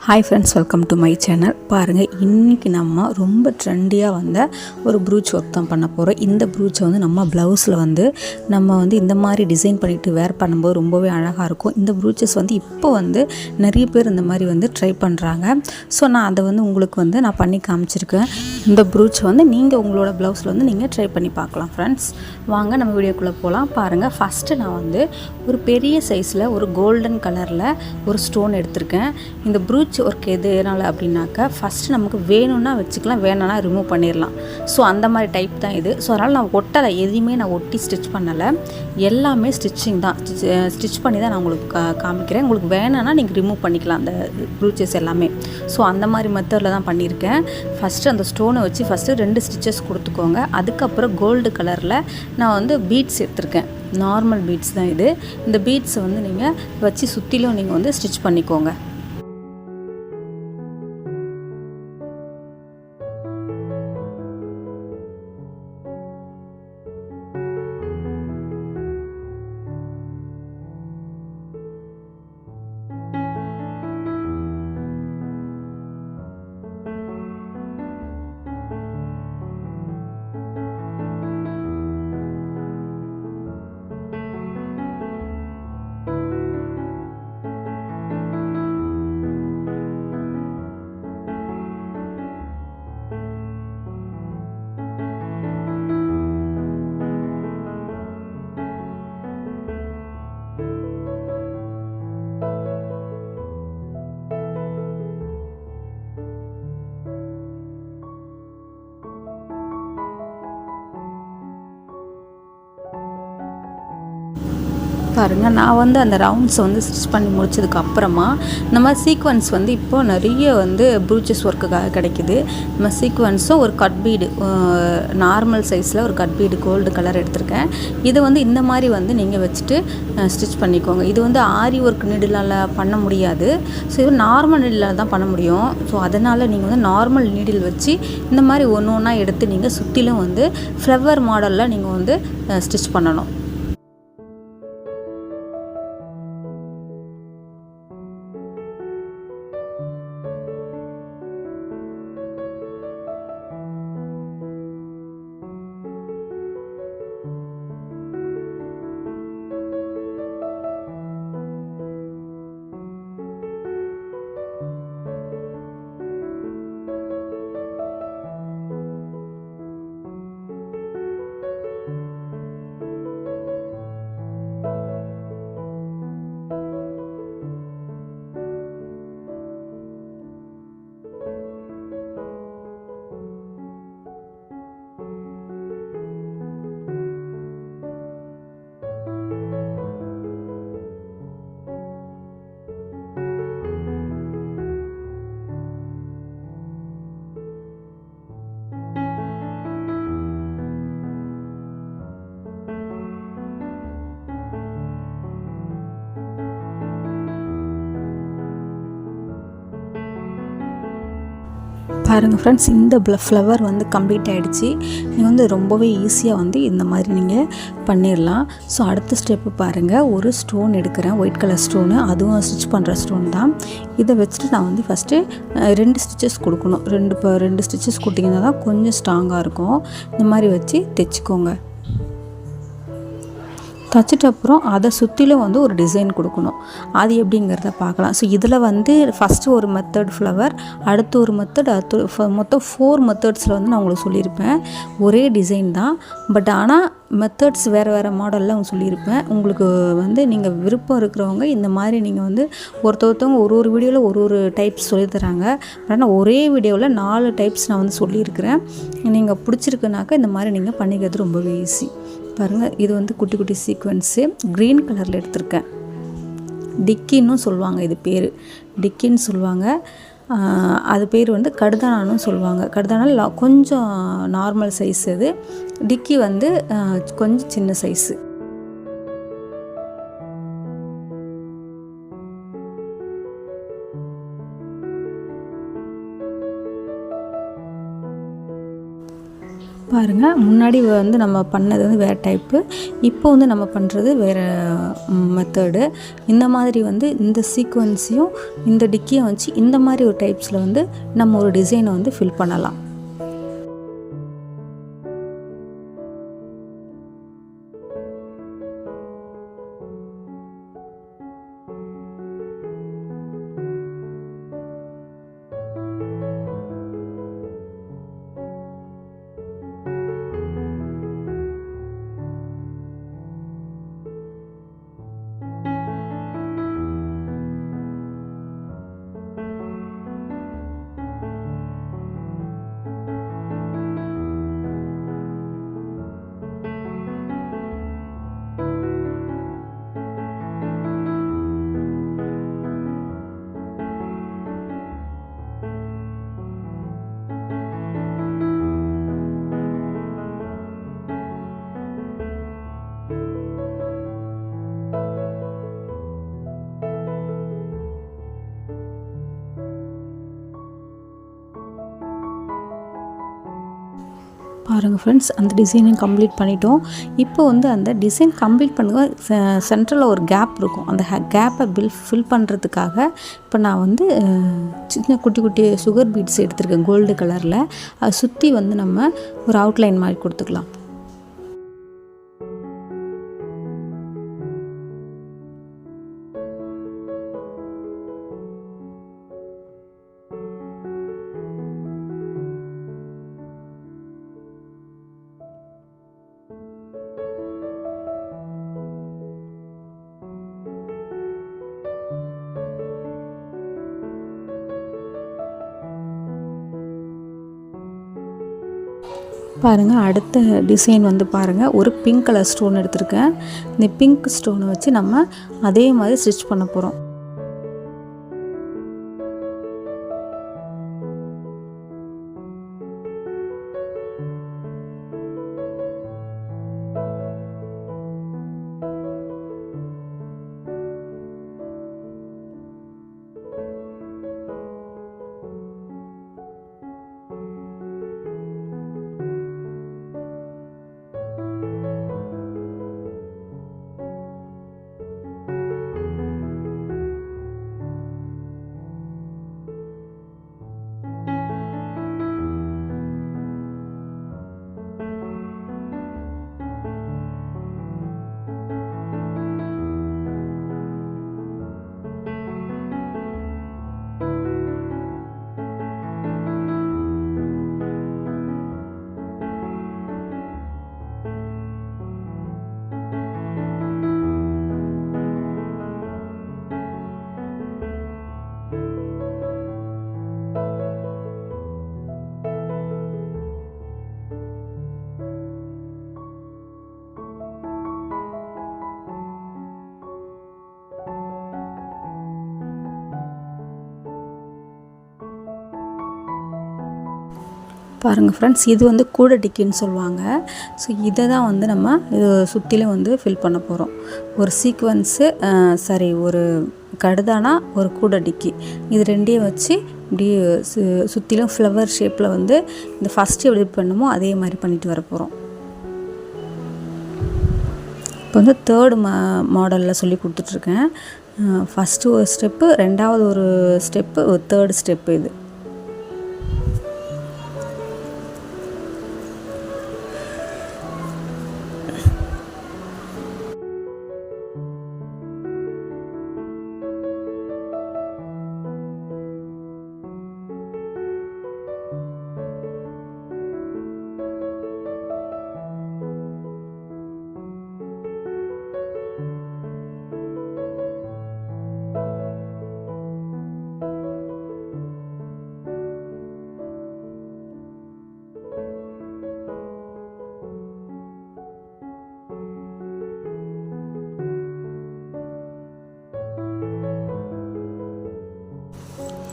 Hi friends, welcome to my channel. பாருங்கள் இன்றைக்கி நம்ம ரொம்ப ட்ரெண்டியாக வந்த ஒரு ப்ரூச் ஒர்க் தான் பண்ண போகிறோம். இந்த ப்ரூச்சை வந்து நம்ம ப்ளவுஸில் வந்து நம்ம வந்து இந்த மாதிரி டிசைன் பண்ணிவிட்டு வேர் பண்ணும்போது ரொம்பவே அழகாக இருக்கும். இந்த ப்ரூச்சஸ் வந்து இப்போ வந்து நிறைய பேர் இந்த மாதிரி வந்து ட்ரை பண்ணுறாங்க. ஸோ நான் அதை வந்து உங்களுக்கு வந்து நான் பண்ணி காமிச்சிருக்கேன். இந்த ப்ரூச்சை வந்து நீங்கள் உங்களோட ப்ளவுஸில் வந்து நீங்கள் ட்ரை பண்ணி பார்க்கலாம் ஃப்ரெண்ட்ஸ். வாங்க நம்ம வீடியோக்குள்ளே போகலாம். பாருங்கள், ஃபஸ்ட்டு நான் வந்து ஒரு பெரிய சைஸில் ஒரு கோல்டன் கலரில் ஒரு ஸ்டோன் எடுத்திருக்கேன். இந்த ப்ரூச் ஒர்க் எதுனால அப்படின்னாக்கா ஃபஸ்ட்டு நமக்கு வேணும்னா வச்சுக்கலாம், வேணும்னா ரிமூவ் பண்ணிடலாம். ஸோ அந்த மாதிரி டைப் தான் இது. ஸோ அதனால் நான் ஒட்டலை, எதையுமே நான் ஒட்டி ஸ்டிச் பண்ணலை, எல்லாமே ஸ்டிச்சிங் தான். ஸ்டிச் பண்ணி தான் நான் உங்களுக்கு காமிக்கிறேன். உங்களுக்கு வேணும்னா நீங்கள் ரிமூவ் பண்ணிக்கலாம் அந்த ப்ரூச்சஸ் எல்லாமே. ஸோ அந்த மாதிரி மெத்தடில் தான் பண்ணியிருக்கேன். ஃபஸ்ட்டு அந்த ஸ்டோனை வச்சு ஃபஸ்ட்டு 2 ஸ்டிச்சஸ் கொடுத்துக்கோங்க. அதுக்கப்புறம் கோல்டு கலரில் நான் வந்து பீட்ஸ் எடுத்திருக்கேன். நார்மல் பீட்ஸ் தான் இது. இந்த பீட்ஸை வந்து நீங்கள் வச்சு சுற்றிலும் நீங்கள் வந்து ஸ்டிச் பண்ணிக்கோங்க. பாருங்கள், நான் வந்து அந்த ரவுண்ட்ஸை வந்து ஸ்டிச் பண்ணி முடிச்சதுக்கு அப்புறமா நம்ம சீக்வன்ஸ் வந்து இப்போது நிறைய வந்து ப்ரூச்சஸ் ஒர்க்குக்காக கிடைக்கிது. நம்ம சீக்வன்ஸும் ஒரு கட் பீடு, நார்மல் சைஸில் ஒரு கட் பீடு கோல்டு கலர் எடுத்திருக்கேன். இதை வந்து இந்த மாதிரி வந்து நீங்கள் வச்சுட்டு ஸ்டிச் பண்ணிக்கோங்க. இது வந்து ஆரி ஒர்க் நீடிலால் பண்ண முடியாது. ஸோ இது நார்மல் நீடிலால் தான் பண்ண முடியும். ஸோ அதனால் நீங்கள் வந்து நார்மல் நீடில் வச்சு இந்த மாதிரி ஒன்று ஒன்றா எடுத்து நீங்கள் சுற்றிலும் வந்து ஃப்ளவர் மாடலில் நீங்கள் வந்து ஸ்டிச் பண்ணணும். பாருங்கள் ஃப்ரெண்ட்ஸ், இந்த ஃப்ளவர் வந்து கம்ப்ளீட் ஆகிடுச்சு. நீங்கள் வந்து ரொம்பவே ஈஸியாக வந்து இந்த மாதிரி நீங்கள் பண்ணிடலாம். ஸோ அடுத்த ஸ்டெப்பு பாருங்கள், ஒரு ஸ்டோன் எடுக்கிறேன், ஒயிட் கலர் ஸ்டோனு, அதுவும் ஸ்டிச் பண்ணுற ஸ்டோன் தான். இதை வச்சுட்டு நான் வந்து ஃபஸ்ட்டு 2 ஸ்டிச்சஸ் கொடுக்கணும். 2 ஸ்டிச்சஸ் கொடுத்தீங்கன்னா தான் கொஞ்சம் ஸ்ட்ராங்காக இருக்கும். இந்த மாதிரி வச்சு தைச்சிக்கோங்க. தைச்சிட்டு அப்புறம் அதை சுற்றிலும் வந்து ஒரு டிசைன் கொடுக்கணும். அது எப்படிங்கிறத பார்க்கலாம். ஸோ இதில் வந்து ஃபஸ்ட்டு ஒரு மெத்தட் ஃப்ளவர், அடுத்து ஒரு மெத்தட், அடுத்து மொத்தம் 4 மெத்தட்ஸில் வந்து நான் உங்களுக்கு சொல்லியிருப்பேன். ஒரே டிசைன் தான், பட் ஆனால் மெத்தட்ஸ் வேறு மாடலில் அவங்க சொல்லியிருப்பேன். உங்களுக்கு வந்து நீங்கள் விருப்பம் இருக்கிறவங்க இந்த மாதிரி நீங்கள் வந்து ஒருத்தவங்க ஒரு வீடியோவில் ஒரு டைப்ஸ் சொல்லித்தராங்க. ஆனால் ஒரே வீடியோவில் 4 டைப்ஸ் நான் வந்து சொல்லியிருக்கிறேன். நீங்கள் பிடிச்சிருக்குனாக்கா இந்த மாதிரி நீங்கள் பண்ணிக்கிறது ரொம்பவே ஈஸி. பாருங்கள், இது வந்து குட்டி குட்டி சீக்வன்ஸு க்ரீன் கலரில் எடுத்திருக்கேன். டிக்கின்னு சொல்லுவாங்க, இது பேர் டிக்கின்னு சொல்லுவாங்க. அது பேர் வந்து கடுதானான்னு சொல்லுவாங்க. கடுதானா கொஞ்சம் நார்மல் சைஸ், அது டிக்கி வந்து கொஞ்சம் சின்ன சைஸு. பாருங்கள், முன்னாடி வந்து நம்ம பண்ணது வந்து வேறு டைப்பு, இப்போ வந்து நம்ம பண்ணுறது வேறு மெத்தடு. இந்த மாதிரி வந்து இந்த சீக்வன்ஸையும் இந்த டிக்கியும் வச்சு இந்த மாதிரி ஒரு டைப்ஸில் வந்து நம்ம ஒரு டிசைனை வந்து ஃபில் பண்ணலாம். பாருங்கள் ஃப்ரெண்ட்ஸ், அந்த டிசைனையும் கம்ப்ளீட் பண்ணிட்டோம். இப்போ வந்து அந்த டிசைன் கம்ப்ளீட் பண்ணுங்க சென்ட்ரலில் ஒரு கேப் இருக்கும். அந்த கேப்பை ஃபில் பண்ணுறதுக்காக இப்போ நான் வந்து சின்ன குட்டி குட்டி சுகர் பீட்ஸ் எடுத்துருக்கேன் கோல்டு கலரில். அதை சுற்றி வந்து நம்ம ஒரு அவுட்லைன் மாதிரி கொடுத்துக்கலாம். பாருங்கள், அடுத்த டிசைன் வந்து பாருங்கள், ஒரு பிங்க் கலர் ஸ்டோன் எடுத்திருக்கேன். இந்த பிங்க் ஸ்டோனை வச்சு நம்ம அதே மாதிரி ஸ்டிச் பண்ண போகிறோம். பாருங்கள் ஃப்ரெண்ட்ஸ், இது வந்து கூடை டிக்கின்னு சொல்லுவாங்க. ஸோ இதை தான் வந்து நம்ம இது சுற்றிலும் வந்து ஃபில் பண்ண போகிறோம். ஒரு சீக்வன்ஸு ஒரு கடுதானா ஒரு கூடை டிக்கி, இது ரெண்டையும் வச்சு இப்படி சுற்றிலும் ஃப்ளவர் ஷேப்பில் வந்து இந்த ஃபஸ்ட்டு எப்படி பண்ணுமோ அதே மாதிரி பண்ணிட்டு வர போகிறோம். இப்போ வந்து தேர்டு மாடலில் சொல்லி கொடுத்துட்ருக்கேன். ஃபஸ்ட்டு ஒரு ஸ்டெப்பு, ரெண்டாவது ஒரு ஸ்டெப்பு, ஒரு தேர்டு ஸ்டெப்பு. இது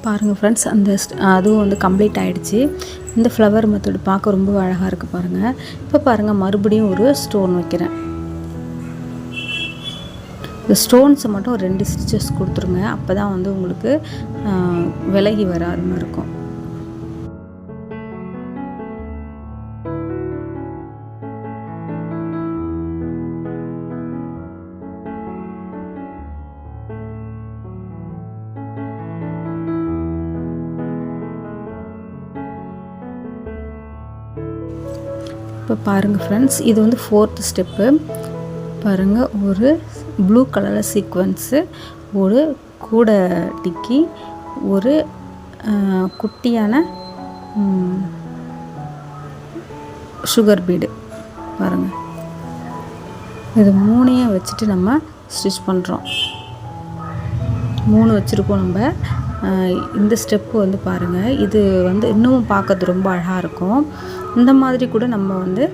பாருங்கள் ஃப்ரெண்ட்ஸ், அதுவும் வந்து கம்ப்ளீட் ஆகிடுச்சு. இந்த ஃப்ளவர் மெத்தட் பார்க்க ரொம்ப அழகாக இருக்குது பாருங்கள். இப்போ பாருங்கள், மறுபடியும் ஒரு ஸ்டோன் வைக்கிறேன். இந்த ஸ்டோன்ஸை மட்டும் ஒரு 2 ஸ்டிச்சஸ் கொடுத்துருங்க. அப்போ தான் வந்து உங்களுக்கு விலகி வராதுன்னு இருக்கும். இப்போ பாருங்கள் ஃப்ரெண்ட்ஸ், இது வந்து 4th ஸ்டெப்பு. பாருங்கள், ஒரு ப்ளூ கலரில் சீக்வன்ஸு, ஒரு கூட டிக்கி, ஒரு குட்டியான சுகர் பீடு. பாருங்கள், இது 3ஐயும் வச்சுட்டு நம்ம ஸ்டிச் பண்ணுறோம். 3 வச்சுருக்கோம் நம்ம. இந்த ஸ்டெப்பு வந்து பாருங்கள், இது வந்து இன்னமும் பார்க்கறது ரொம்ப அழகாக இருக்கும். இந்த மாதிரி கூட நம்ம வந்து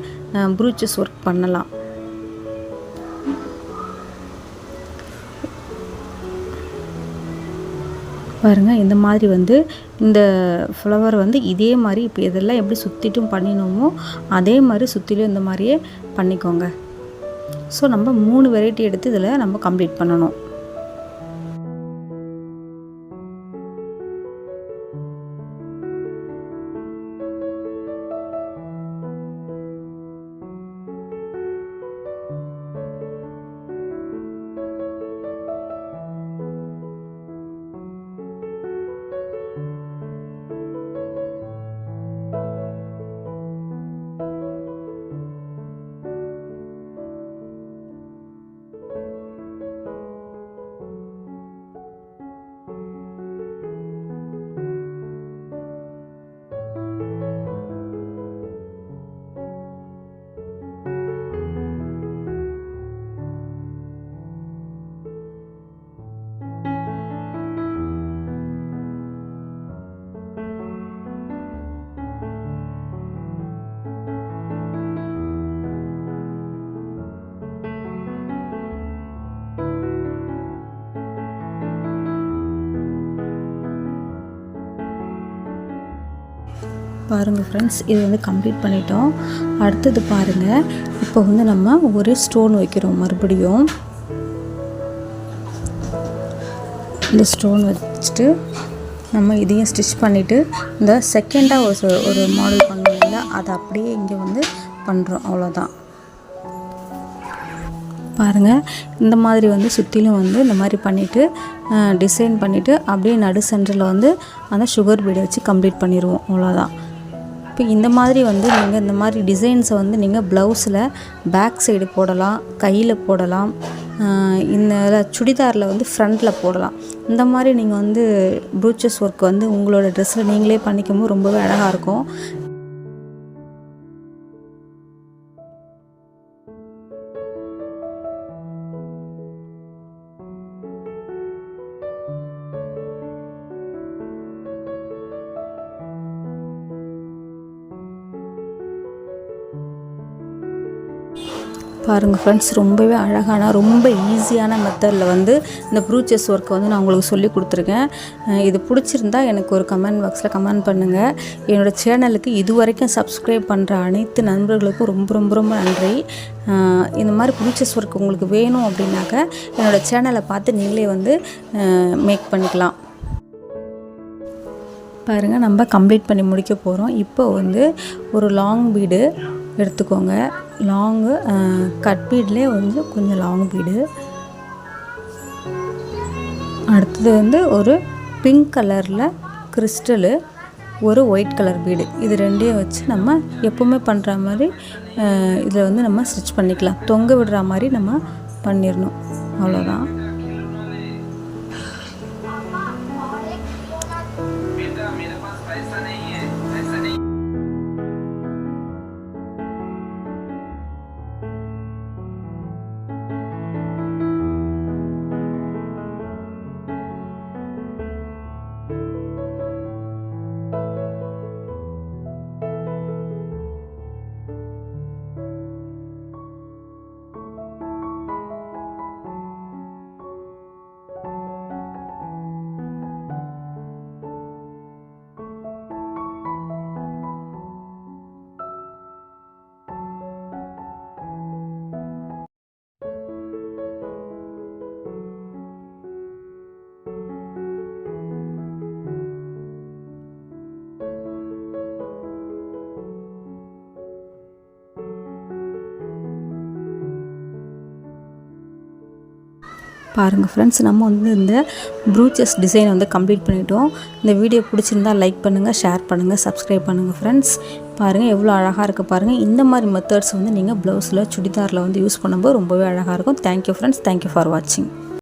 ப்ரூச்சஸ் ஒர்க் பண்ணலாம். பாருங்கள், இந்த மாதிரி வந்து இந்த ஃப்ளவர் வந்து இதே மாதிரி இப்போ இதெல்லாம் எப்படி சுற்றிட்டும் பண்ணினோமோ அதே மாதிரி சுற்றிலும் இந்த மாதிரியே பண்ணிக்கோங்க. ஸோ நம்ம 3 வெரைட்டி எடுத்து இதில் நம்ம கம்ப்ளீட் பண்ணணும். பாருங்கள் ஃப்ரெண்ட்ஸ், இது வந்து கம்ப்ளீட் பண்ணிட்டோம். அடுத்தது பாருங்கள், இப்போ வந்து நம்ம ஒரு ஸ்டோன் வைக்கிறோம். மறுபடியும் இந்த ஸ்டோன் வச்சுட்டு நம்ம இதையும் ஸ்டிச் பண்ணிவிட்டு இந்த செகண்டாக ஒரு மாடல் பண்ணுவோம்ல, அதை அப்படியே இங்கே வந்து பண்ணுறோம். அவ்வளோதான். பாருங்கள், இந்த மாதிரி வந்து சுற்றிலும் வந்து இந்த மாதிரி பண்ணிவிட்டு டிசைன் பண்ணிவிட்டு அப்படியே நடு சென்டரில் வந்து அந்த சுகர் பீடை வச்சு கம்ப்ளீட் பண்ணிடுவோம். அவ்வளோதான். இப்போ இந்த மாதிரி வந்து நீங்கள் இந்த மாதிரி டிசைன்ஸை வந்து நீங்கள் ப்ளவுஸில் பேக் சைடு போடலாம், கையில் போடலாம், இந்த சுடிதாரில் வந்து ஃப்ரண்ட்டில் போடலாம். இந்த மாதிரி நீங்கள் வந்து ப்ரூச்சஸ் ஒர்க் வந்து உங்களோட ட்ரெஸ்ஸில் நீங்களே பண்ணிக்கும் போது ரொம்பவே அழகாக இருக்கும். பாருங்கள் ஃப்ரெண்ட்ஸ், ரொம்பவே அழகான ரொம்ப ஈஸியான மெத்தடில் வந்து இந்த ப்ரூச்சஸ் ஒர்க்கை வந்து நான் உங்களுக்கு சொல்லி கொடுத்துருக்கேன். இது பிடிச்சிருந்தா எனக்கு ஒரு கமெண்ட் பாக்ஸில் கமெண்ட் பண்ணுங்கள். என்னோடய சேனலுக்கு இது வரைக்கும் சப்ஸ்கிரைப் பண்ணுற அனைத்து நண்பர்களுக்கும் ரொம்ப ரொம்ப ரொம்ப நன்றி. இந்த மாதிரி ப்ரூச்சஸ் ஒர்க் உங்களுக்கு வேணும் அப்படின்னாக்க என்னோடய சேனலை பார்த்து நீங்களே வந்து மேக் பண்ணிக்கலாம். பாருங்கள், நம்ம கம்ப்ளீட் பண்ணி முடிக்க போகிறோம். இப்போ வந்து ஒரு லாங் பீடு எடுத்துக்கோங்க. லாங்கு கட் பீட்லேயே வந்து கொஞ்சம் லாங் பீடு. அடுத்தது வந்து ஒரு பிங்க் கலரில் கிறிஸ்டலு, ஒரு ஒயிட் கலர் பீடு. இது ரெண்டையும் வச்சு நம்ம எப்போவுமே பண்ணுற மாதிரி இதில் வந்து நம்ம ஸ்டிச் பண்ணிக்கலாம். தொங்க விடுற மாதிரி நம்ம பண்ணிடணும். அவ்வளோதான். பாருங்கள் ஃப்ரெண்ட்ஸ், நம்ம வந்து இந்த ப்ரூச்சஸ் டிசைனை வந்து கம்ப்ளீட் பண்ணிட்டோம். இந்த வீடியோ பிடிச்சிருந்தால் லைக் பண்ணுங்கள், ஷேர் பண்ணுங்கள், சப்ஸ்கிரைப் பண்ணுங்கள் ஃப்ரெண்ட்ஸ். பாருங்கள் எவ்வளோ அழகாக இருக்குது பாருங்கள். இந்த மாதிரி மெத்தட்ஸ் வந்து நீங்கள் ப்ளவுஸில் சுடிதாரில் வந்து யூஸ் பண்ணும்போது ரொம்பவே அழகாக இருக்கும். தேங்க்யூ ஃப்ரெண்ட்ஸ், தேங்க்யூ ஃபார் வாட்சிங்.